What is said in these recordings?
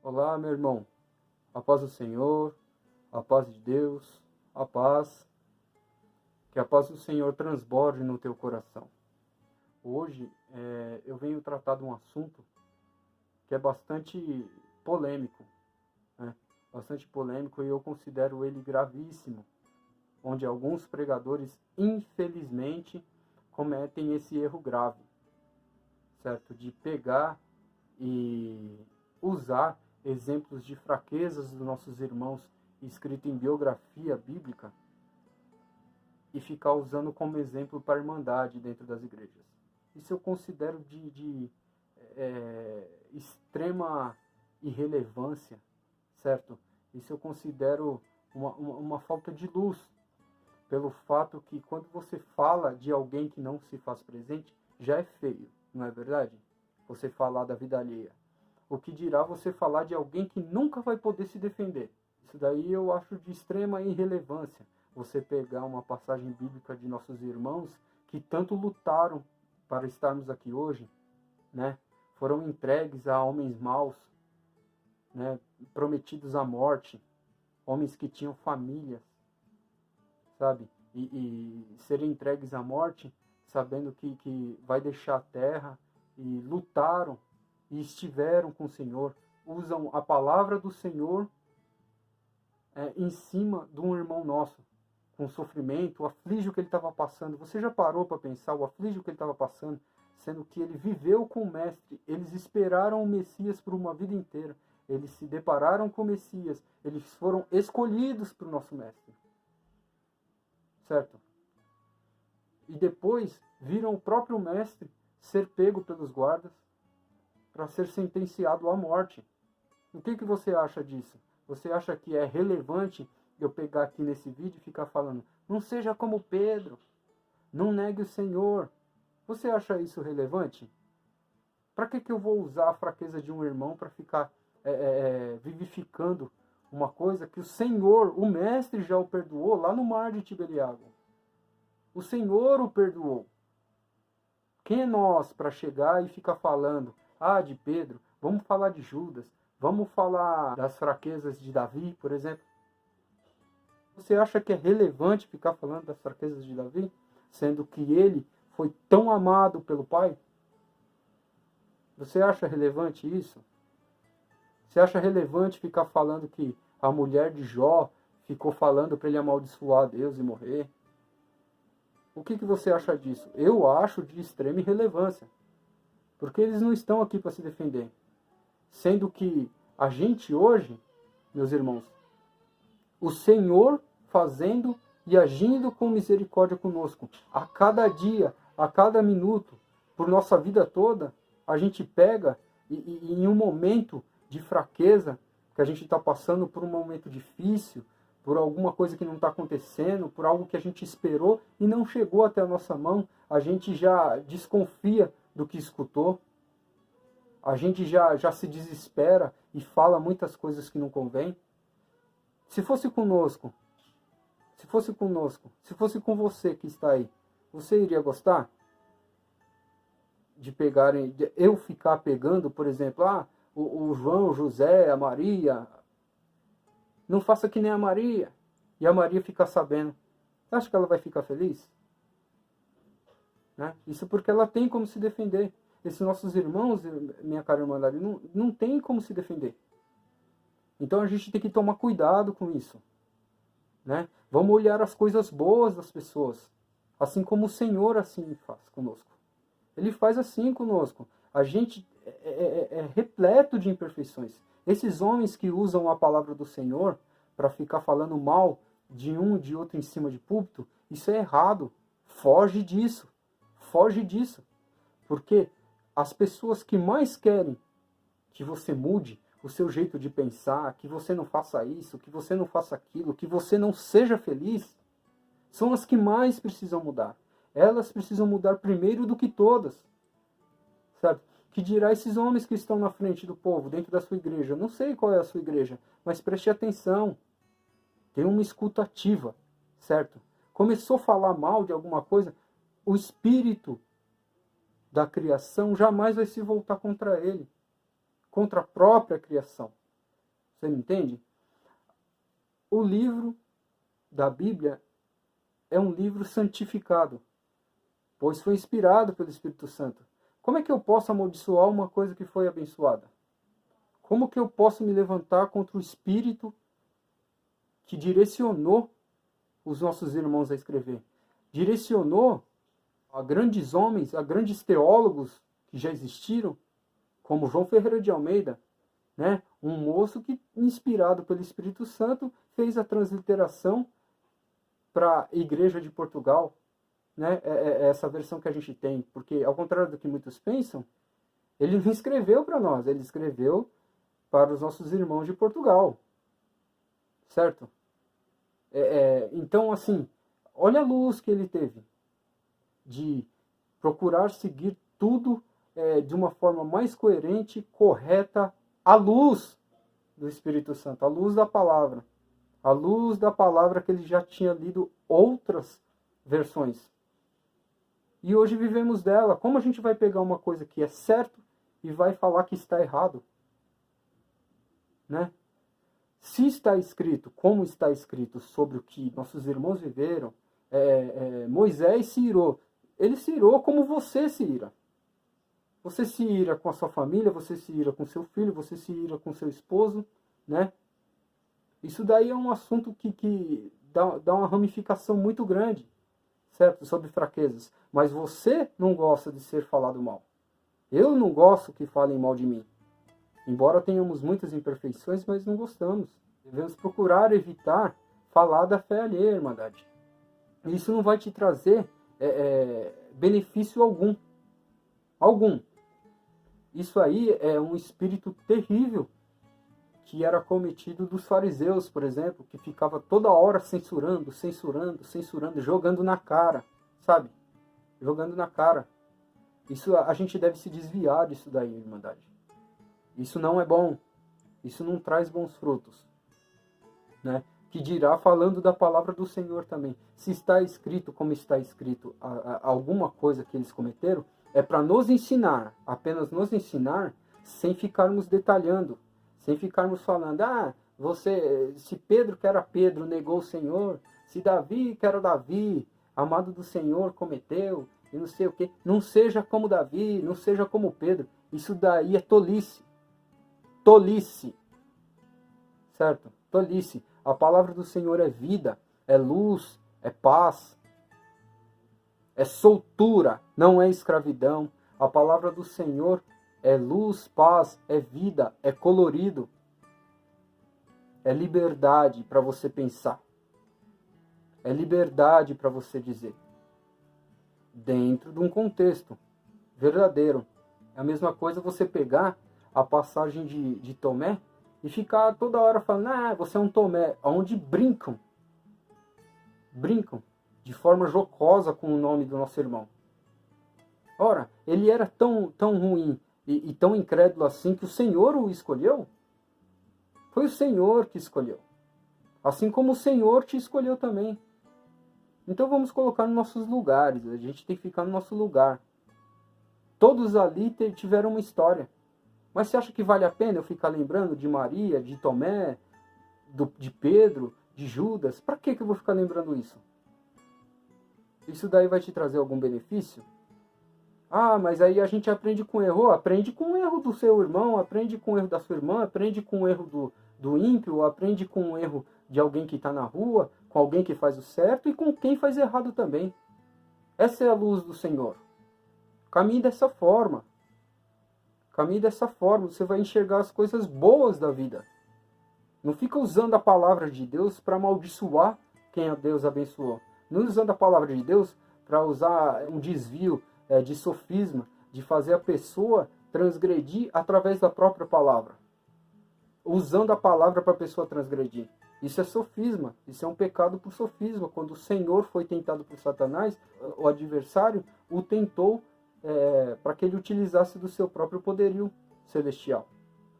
Olá, meu irmão. A paz do Senhor, a paz de Deus, a paz. Que a paz do Senhor transborde no teu coração. Hoje eu venho tratar de um assunto que é bastante polêmico, né? Bastante polêmico, e eu considero ele gravíssimo, onde alguns pregadores, infelizmente, cometem esse erro grave, certo? De pegar e usar exemplos de fraquezas dos nossos irmãos escrito em biografia bíblica e ficar usando como exemplo para a irmandade dentro das igrejas. Isso eu considero de extrema irrelevância, certo? Isso eu considero uma falta de luz, pelo fato que quando você fala de alguém que não se faz presente, já é feio, não é verdade? Você falar da vida alheia. O que dirá você falar de alguém que nunca vai poder se defender? Isso daí eu acho de extrema irrelevância. Você pegar uma passagem bíblica de nossos irmãos que tanto lutaram para estarmos aqui hoje, né? Foram entregues a homens maus, né? Prometidos à morte, homens que tinham famílias, sabe? E serem entregues à morte, sabendo que vai deixar a terra, e lutaram e estiveram com o Senhor, usam a palavra do Senhor em cima de um irmão nosso, com sofrimento, o aflige que ele estava passando. Você já parou para pensar o aflige que ele estava passando, sendo que ele viveu com o Mestre, eles esperaram o Messias por uma vida inteira, eles se depararam com o Messias, eles foram escolhidos para o nosso Mestre, certo? E depois viram o próprio Mestre ser pego pelos guardas para ser sentenciado à morte. O que você acha disso? Você acha que é relevante eu pegar aqui nesse vídeo e ficar falando, não seja como Pedro, não negue o Senhor? Você acha isso relevante? Para que eu vou usar a fraqueza de um irmão para ficar vivificando uma coisa que o Senhor, o Mestre, já o perdoou lá no mar de Tiberiago? O Senhor o perdoou. Quem é nós para chegar e ficar falando, de Pedro, vamos falar de Judas, vamos falar das fraquezas de Davi, por exemplo? Você acha que é relevante ficar falando das fraquezas de Davi, sendo que ele foi tão amado pelo Pai? Você acha relevante isso? Você acha relevante ficar falando que a mulher de Jó ficou falando para ele amaldiçoar a Deus e morrer? O que você acha disso? Eu acho de extrema irrelevância. Porque eles não estão aqui para se defender. Sendo que a gente hoje, meus irmãos, o Senhor fazendo e agindo com misericórdia conosco, a cada dia, a cada minuto, por nossa vida toda, a gente pega e em um momento de fraqueza, que a gente está passando por um momento difícil, por alguma coisa que não está acontecendo, por algo que a gente esperou e não chegou até a nossa mão, a gente já desconfia do que escutou, a gente já se desespera e fala muitas coisas que não convém. Se fosse conosco, se fosse com você que está aí, você iria gostar de pegarem, de eu ficar pegando, por exemplo, o João, o José, a Maria, não faça que nem a Maria, e a Maria ficar sabendo? Acha que ela vai ficar feliz? Né? Isso porque ela tem como se defender. Esses nossos irmãos, minha cara irmã, não tem como se defender. Então a gente tem que tomar cuidado com isso, né? Vamos olhar as coisas boas das pessoas, assim como o Senhor assim faz conosco. Ele faz assim conosco. A gente é repleto de imperfeições. Esses homens que usam a palavra do Senhor para ficar falando mal de um e de outro em cima de púlpito, isso é errado. Foge disso. Foge disso. Porque as pessoas que mais querem que você mude o seu jeito de pensar, que você não faça isso, que você não faça aquilo, que você não seja feliz, são as que mais precisam mudar. Elas precisam mudar primeiro do que todas. Sabe? Que dirá esses homens que estão na frente do povo, dentro da sua igreja? Eu não sei qual é a sua igreja, mas preste atenção. Tem uma escuta ativa, certo? Começou a falar mal de alguma coisa, o espírito da criação jamais vai se voltar contra ele, contra a própria criação. Você me entende? O livro da Bíblia é um livro santificado, pois foi inspirado pelo Espírito Santo. Como é que eu posso amaldiçoar uma coisa que foi abençoada? Como que eu posso me levantar contra o Espírito que direcionou os nossos irmãos a escrever? Direcionou a grandes homens, a grandes teólogos que já existiram, como João Ferreira de Almeida, né? Um moço que, inspirado pelo Espírito Santo, fez a transliteração para a Igreja de Portugal, né? É essa versão que a gente tem, porque, ao contrário do que muitos pensam, ele não escreveu para nós, ele escreveu para os nossos irmãos de Portugal, certo? Então, assim, olha a luz que ele teve de procurar seguir tudo de uma forma mais coerente, correta, à luz do Espírito Santo, à luz da palavra. À luz da palavra que ele já tinha lido outras versões. E hoje vivemos dela. Como a gente vai pegar uma coisa que é certo e vai falar que está errado? Né? Se está escrito, como está escrito sobre o que nossos irmãos viveram, Moisés se irou. Ele se irou como você se ira. Você se ira com a sua família, você se ira com seu filho, você se ira com seu esposo, né? Isso daí é um assunto que dá uma ramificação muito grande, certo? Sobre fraquezas. Mas você não gosta de ser falado mal. Eu não gosto que falem mal de mim. Embora tenhamos muitas imperfeições, mas não gostamos. Devemos procurar evitar falar da fé alheia, Irmandade. Isso não vai te trazer benefício algum. Algum. Isso aí é um espírito terrível que era cometido dos fariseus, por exemplo, que ficava toda hora censurando, jogando na cara, sabe? Jogando na cara. Isso, a gente deve se desviar disso daí, Irmandade. Isso não é bom. Isso não traz bons frutos. Né? Que dirá falando da palavra do Senhor também. Se está escrito como está escrito alguma coisa que eles cometeram, é para nos ensinar, apenas nos ensinar, sem ficarmos detalhando, sem ficarmos falando, se Pedro que era Pedro negou o Senhor, se Davi que era Davi, amado do Senhor, cometeu, e não sei o quê. Não seja como Davi, não seja como Pedro. Isso daí é tolice. Tolice. Certo? Tolice. A palavra do Senhor é vida, é luz, é paz, é soltura, não é escravidão. A palavra do Senhor é luz, paz, é vida, é colorido, é liberdade para você pensar, é liberdade para você dizer, dentro de um contexto verdadeiro. É a mesma coisa você pegar a passagem de Tomé e ficar toda hora falando, você é um Tomé, onde brincam de forma jocosa com o nome do nosso irmão. Ora, ele era tão ruim e tão incrédulo assim que o Senhor o escolheu? Foi o Senhor que escolheu. Assim como o Senhor te escolheu também. Então vamos colocar nos nossos lugares, a gente tem que ficar no nosso lugar. Todos ali tiveram uma história. Mas você acha que vale a pena eu ficar lembrando de Maria, de Tomé, de Pedro, de Judas? Para que eu vou ficar lembrando isso? Isso daí vai te trazer algum benefício? Mas aí a gente aprende com erro. Aprende com o erro do seu irmão, aprende com o erro da sua irmã, aprende com o erro do ímpio, aprende com o erro de alguém que está na rua, com alguém que faz o certo e com quem faz errado também. Essa é a luz do Senhor. Caminhe dessa forma. Caminhe dessa forma, você vai enxergar as coisas boas da vida. Não fica usando a palavra de Deus para amaldiçoar quem a Deus abençoou. Não usando a palavra de Deus para usar um desvio de sofisma, de fazer a pessoa transgredir através da própria palavra. Usando a palavra para a pessoa transgredir. Isso é sofisma, isso é um pecado por sofisma. Quando o Senhor foi tentado por Satanás, o adversário o tentou para que ele utilizasse do seu próprio poderio celestial,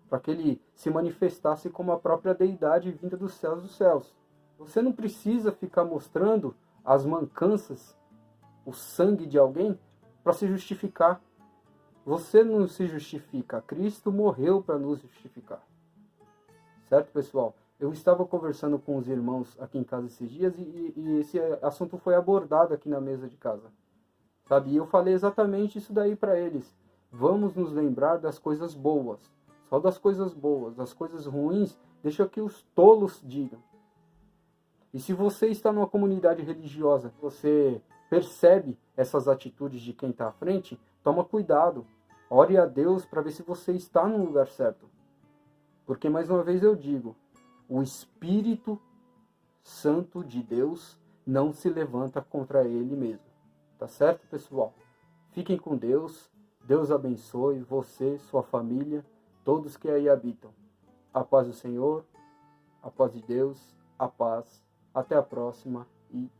para que ele se manifestasse como a própria deidade vinda dos céus. Você não precisa ficar mostrando as mancanças, o sangue de alguém, para se justificar. Você não se justifica, Cristo morreu para nos justificar. certo, pessoal? Eu estava conversando com os irmãos aqui em casa esses dias e esse assunto foi abordado aqui na mesa de casa, sabe? E eu falei exatamente isso daí para eles. Vamos nos lembrar das coisas boas, só das coisas boas. As coisas ruins, deixa que os tolos digam. E se você está numa comunidade religiosa, você percebe essas atitudes de quem está à frente, toma cuidado. Ore a Deus para ver se você está no lugar certo. Porque, mais uma vez eu digo, o Espírito Santo de Deus não se levanta contra ele mesmo. Tá certo, pessoal? Fiquem com Deus. Deus abençoe você, sua família, todos que aí habitam. A paz do Senhor, a paz de Deus, a paz. Até a próxima e